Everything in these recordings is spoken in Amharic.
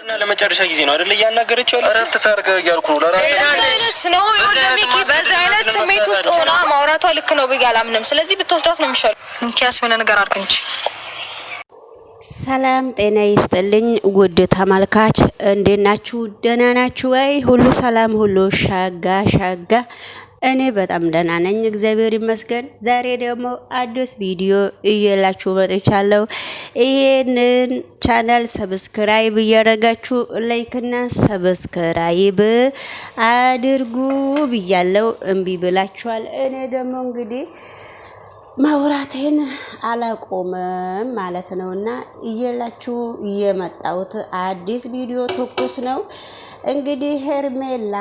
እና ለመጨረሻ ጊዜ ነው አይደል እያናገረችው ያለው? እረፍት ታርገ ያልኩ ነው ለራሴ ነው ወንድሜ በዚህ አይነት ስሜት ውስጥ ሆና ማውራቷ ልክ ነው ብዬ አላምንም። ስለዚህ ብትወስዳት ነው የሚሻለው። እንኪያስ ምን ነገር አድርገኝ። ሰላም ጤና ይስጥልኝ ውድ ተመልካች፣ እንዴት ናችሁ? ደህና ናችሁ ወይ? ሁሉ ሰላም፣ ሁሉ ሻጋ። እኔ በጣም ደህና ነኝ፣ እግዚአብሔር ይመስገን። ዛሬ ደግሞ አዲስ ቪዲዮ እየላችሁ መጥቻለሁ። ይሄንን ቻናል ሰብስክራይብ እያደረጋችሁ ላይክና ሰብስክራይብ አድርጉ ብያለሁ። እምቢ ብላችኋል። እኔ ደግሞ እንግዲህ ማውራቴን አላቆምም ማለት ነውና እየላችሁ እየመጣሁት አዲስ ቪዲዮ ትኩስ ነው። እንግዲህ ሄርሜላ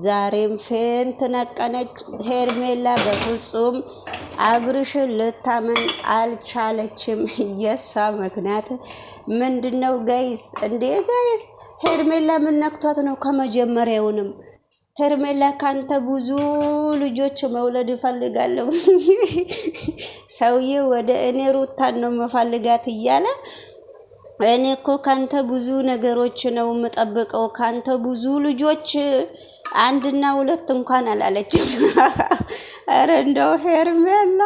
ዛሬም ፌንት ነቀነች። ሄርሜላ በፍጹም አብርሽን ልታምን አልቻለችም። የሳ ምክንያት ምንድነው ጋይስ? እንዴ ጋይስ ሄርሜላ ምን ነክቷት ነው? ከመጀመሪያውንም ሄርሜላ ካንተ ብዙ ልጆች መውለድ ይፈልጋለሁ ሰውዬ ወደ እኔ ሩታን ነው መፈልጋት እያለ እኔ እኮ ካንተ ብዙ ነገሮች ነው የምጠብቀው፣ ካንተ ብዙ ልጆች አንድና ሁለት እንኳን አላለችም። አረ እንደው ሄርሜላ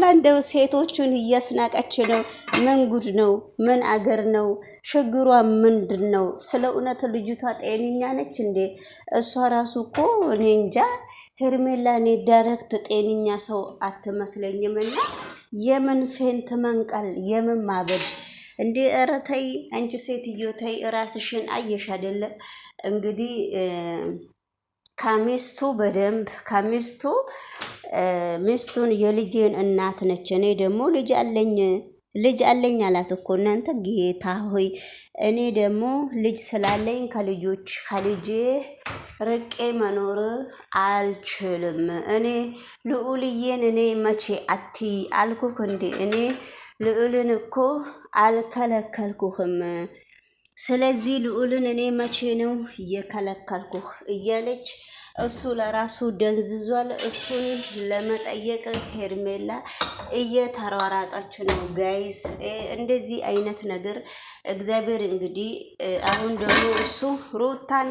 እንደው ሴቶቹን እያስናቀች ነው። ምን ጉድ ነው? ምን አገር ነው? ችግሯ ምንድን ነው? ስለ እውነት ልጅቷ ጤነኛ ነች እንዴ? እሷ ራሱ እኮ እኔ እንጃ ሄርሜላ፣ እኔ ዳይሬክት ጤነኛ ሰው አትመስለኝም። እና የምን ፌንት መንቀል፣ የምን ማበድ እንዴ? ኧረ ተይ አንቺ ሴትዮ ተይ፣ ራስሽን አየሽ አይደለ? እንግዲህ ከሚስቱ በደንብ ከሚስቱ ሚስቱን የልጄን እናት ነች፣ እኔ ደግሞ ልጅ አለኝ አላት እኮ እናንተ። ጌታ ሆይ እኔ ደግሞ ልጅ ስላለኝ ከልጄ ርቄ መኖር አልችልም። እኔ ልዑልዬን እኔ መቼ አልኩህ እንዴ? እኔ ልዑልን እኮ አልከለከልኩህም። ስለዚህ ልዑልን እኔ መቼ ነው እየከለከልኩህ? እያለች እሱ ለራሱ ደንዝዟል። እሱን ለመጠየቅ ሄርሜላ እየተሯሯጠች ነው ጋይስ። እንደዚህ አይነት ነገር እግዚአብሔር እንግዲህ አሁን ደግሞ እሱ ሩታን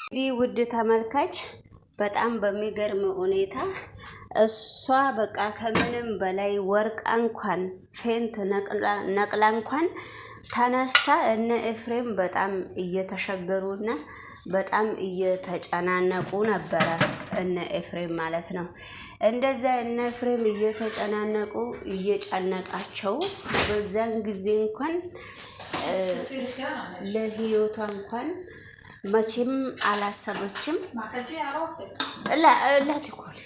እንግዲህ ውድ ተመልካች በጣም በሚገርም ሁኔታ እሷ በቃ ከምንም በላይ ወርቃ እንኳን ፌንት ነቅላ እንኳን ተነስታ እነ ኤፍሬም በጣም እየተሸገሩና በጣም እየተጨናነቁ ነበረ። እነ ኤፍሬም ማለት ነው። እንደዛ እነ ኤፍሬም እየተጨናነቁ እየጨነቃቸው በዛን ጊዜ እንኳን ለህይወቷ እንኳን መቼም አላሰበችም። ላትኮል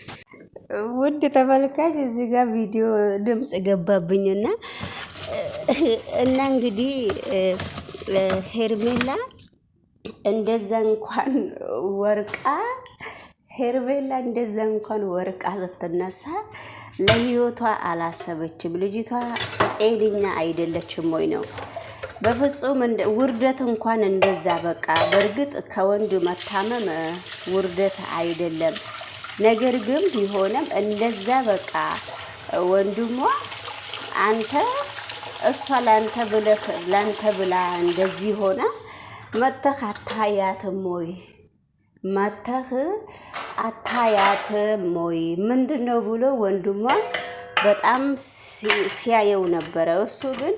ውድ ተመልካች እዚህ ጋር ቪዲዮ ድምጽ ገባብኝና እንግዲህ ሄርሜላ እንደዛ እንኳን ወርቃ ስትነሳ ለህይወቷ አላሰበችም። ልጅቷ ጤነኛ አይደለችም ወይ ነው? በፍጹም ውርደት እንኳን እንደዛ በቃ በእርግጥ ከወንድ መታመም ውርደት አይደለም። ነገር ግን ቢሆንም እንደዛ በቃ ወንድሟ እሷ ላንተ ብላ እንደዚህ ሆነ መተህ አታያትም ወይ? ምንድነው ብሎ ወንድሟ በጣም ሲያየው ነበረ። እሱ ግን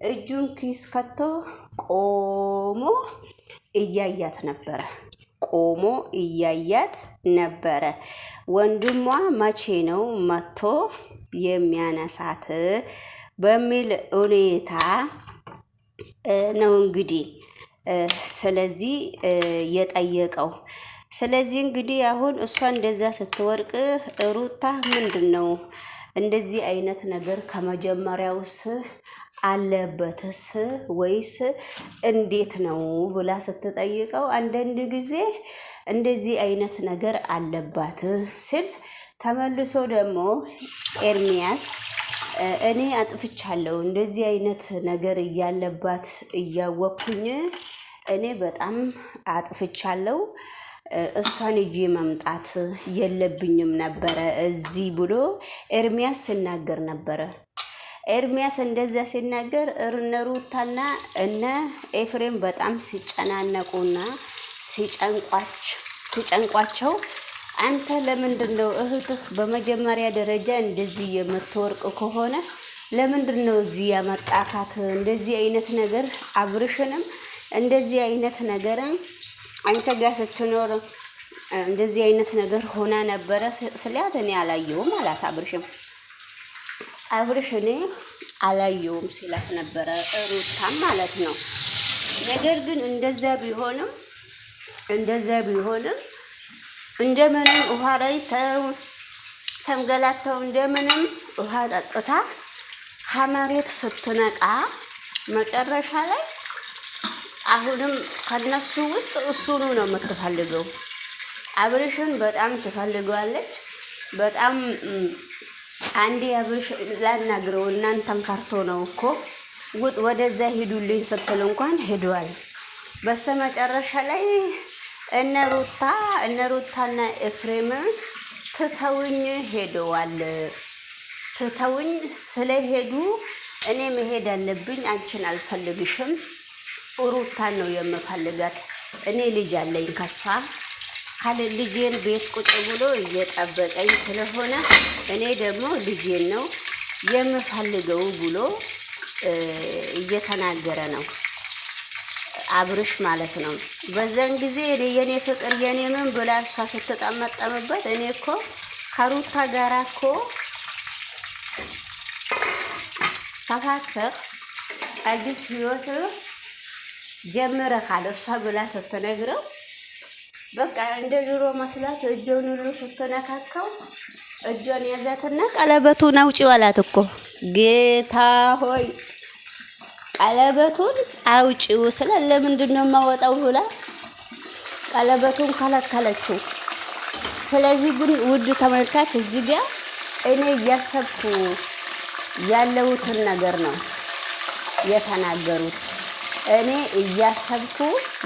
እጁን ኪስ ከቶ ቆሞ እያያት ነበረ። ወንድሟ መቼ ነው መቶ የሚያነሳት በሚል ሁኔታ ነው እንግዲህ ስለዚህ የጠየቀው። ስለዚህ እንግዲህ አሁን እሷ እንደዛ ስትወርቅ ሩታ ምንድነው እንደዚህ አይነት ነገር ከመጀመሪያውስ አለበትስ ወይስ እንዴት ነው ብላ ስትጠይቀው አንዳንድ ጊዜ እንደዚህ አይነት ነገር አለባት ሲል ተመልሶ ደግሞ ኤርሚያስ እኔ አጥፍቻለሁ እንደዚህ አይነት ነገር እያለባት እያወቅኩኝ እኔ በጣም አጥፍቻለሁ፣ እሷን እጄ መምጣት የለብኝም ነበረ እዚህ ብሎ ኤርሚያስ ሲናገር ነበረ። ኤርሚያስ እንደዛ ሲናገር እነ ሩታና እነ ኤፍሬም በጣም ሲጨናነቁና ሲጨንቋቸው አንተ ለምንድነው እህትህ በመጀመሪያ ደረጃ እንደዚህ የምትወርቅ ከሆነ ለምንድነው እዚህ ያመጣካት? እንደዚህ አይነት ነገር አብርሽንም እንደዚህ አይነት ነገር አንተ ጋር ስትኖር እንደዚህ አይነት ነገር ሆና ነበረ ስላት እኔ አላየውም አላት። አብርሽ እኔ አላየውም ሲላት ነበረ ሩታም ማለት ነው። ነገር ግን እንደዛ ቢሆንም እንደምንም ውሃ ላይ ተንገላተው እንደምንም ውሃ ጠጥታ ከመሬት ስትነቃ መጨረሻ ላይ አሁንም ከነሱ ውስጥ እሱኑ ነው የምትፈልገው። አብርሽን በጣም ትፈልገዋለች። በጣም አንዴ አብርሽ ላናግረው እናንተን ፈርቶ ነው እኮ ወደዛ ሂዱልኝ ስትል እንኳን ሄዷል። በስተመጨረሻ ላይ እነ ሩታና ኤፍሬም ትተውኝ ሄደዋል። ትተውኝ ስለሄዱ እኔ መሄድ አለብኝ። አንቺን አልፈልግሽም፣ ሩታን ነው የምፈልጋት። እኔ ልጅ አለኝ ከሷ ካለ ልጄን ቤት ቁጭ ብሎ እየጠበቀኝ ስለሆነ እኔ ደግሞ ልጄን ነው የምፈልገው ብሎ እየተናገረ ነው አብርሽ ማለት ነው። በዛን ጊዜ የኔ ፍቅር የኔ ምን ብላ እሷ ስትጠመጠምበት እኔ እኮ ከሩታ ጋራ እኮ ተፋተህ አዲስ ህይወት ጀምረካል እሷ ብላ ስትነግረው በቃ እንደ ድሮ መስላት እጆን ሁሉ ስትነካካው እጆን ያዛትና ቀለበቱን አውጪው አላት እኮ። ጌታ ሆይ ቀለበቱን አውጪው ስለ ለምንድነው የማወጣው ብላ ቀለበቱን ከለከለችው። ስለዚህ ግን ውድ ተመልካች እዚህ ጋር እኔ እያሰብኩ ያለውትን ነገር ነው የተናገሩት። እኔ እያሰብኩ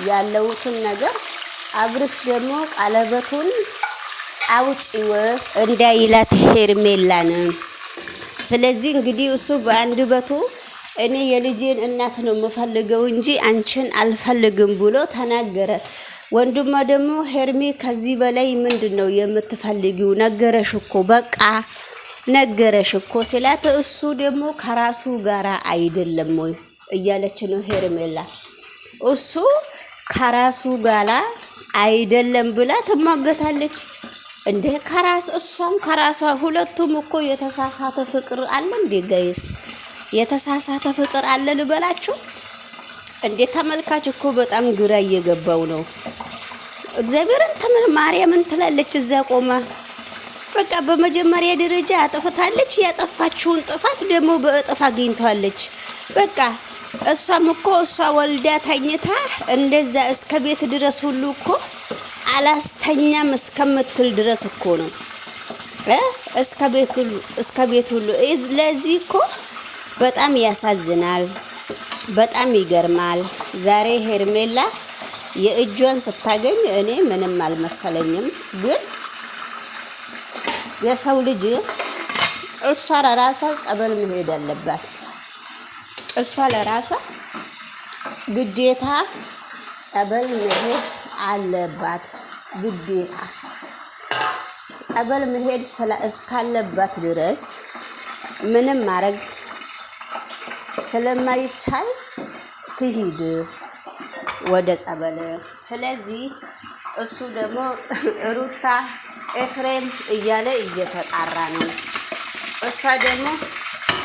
ያለውትን ነገር አብርሽ ደግሞ ቀለበቱን አውጪው እንዳይላት ሄርሜላን። ስለዚህ እንግዲህ እሱ በአንድ በቱ እኔ የልጄን እናት ነው የምፈልገው እንጂ አንቺን አልፈልግም ብሎ ተናገረ። ወንድሟ ደግሞ ሄርሜ ከዚህ በላይ ምንድነው የምትፈልጊው? ነገረሽ እኮ በቃ ነገረሽ እኮ ሲላት እሱ ደግሞ ከራሱ ጋራ አይደለም ወይ እያለች ነው ሄርሜላ። እሱ ከራሱ ጋራ አይደለም ብላ ትሟገታለች እንዴ? እሷም ከራሷ ሁለቱም እኮ የተሳሳተ ፍቅር አለ እንዴ ጋይስ? የተሳሳተ ፍቅር አለ ልበላችሁ እንዴ? ተመልካች እኮ በጣም ግራ እየገባው ነው። እግዚአብሔርን ማርያምን ትላለች እዛ ቆማ። በቃ በመጀመሪያ ደረጃ አጥፍታለች። ያጠፋችውን ጥፋት ደግሞ በእጥፍ አግኝቷለች። በቃ እሷም እኮ እሷ ወልዳ ተኝታ እንደዛ እስከ ቤት ድረስ ሁሉ እኮ አላስተኛም እስከምትል ድረስ እኮ ነው እስከ ቤት ሁሉ። ለዚህ እኮ በጣም ያሳዝናል፣ በጣም ይገርማል። ዛሬ ሄርሜላ የእጇን ስታገኝ እኔ ምንም አልመሰለኝም። ግን የሰው ልጅ እሷ ለራሷ ጸበል መሄድ አለባት። እሷ ለራሷ ግዴታ ጸበል መሄድ አለባት። ግዴታ ጸበል መሄድ እስካለባት ድረስ ምንም ማድረግ ስለማይቻል ትሂድ ወደ ጸበል። ስለዚህ እሱ ደግሞ ሩታ ኤፍሬም እያለ እየተጣራ ነው። እሷ ደግሞ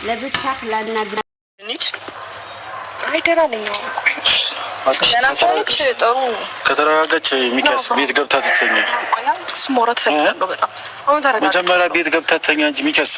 ለብቻ ላናግራ ከተረጋጋች ሚካስ ቤት ገብታ ትተኛ። መጀመሪያ ቤት ገብታ ትተኛ እንጂ ሚካስ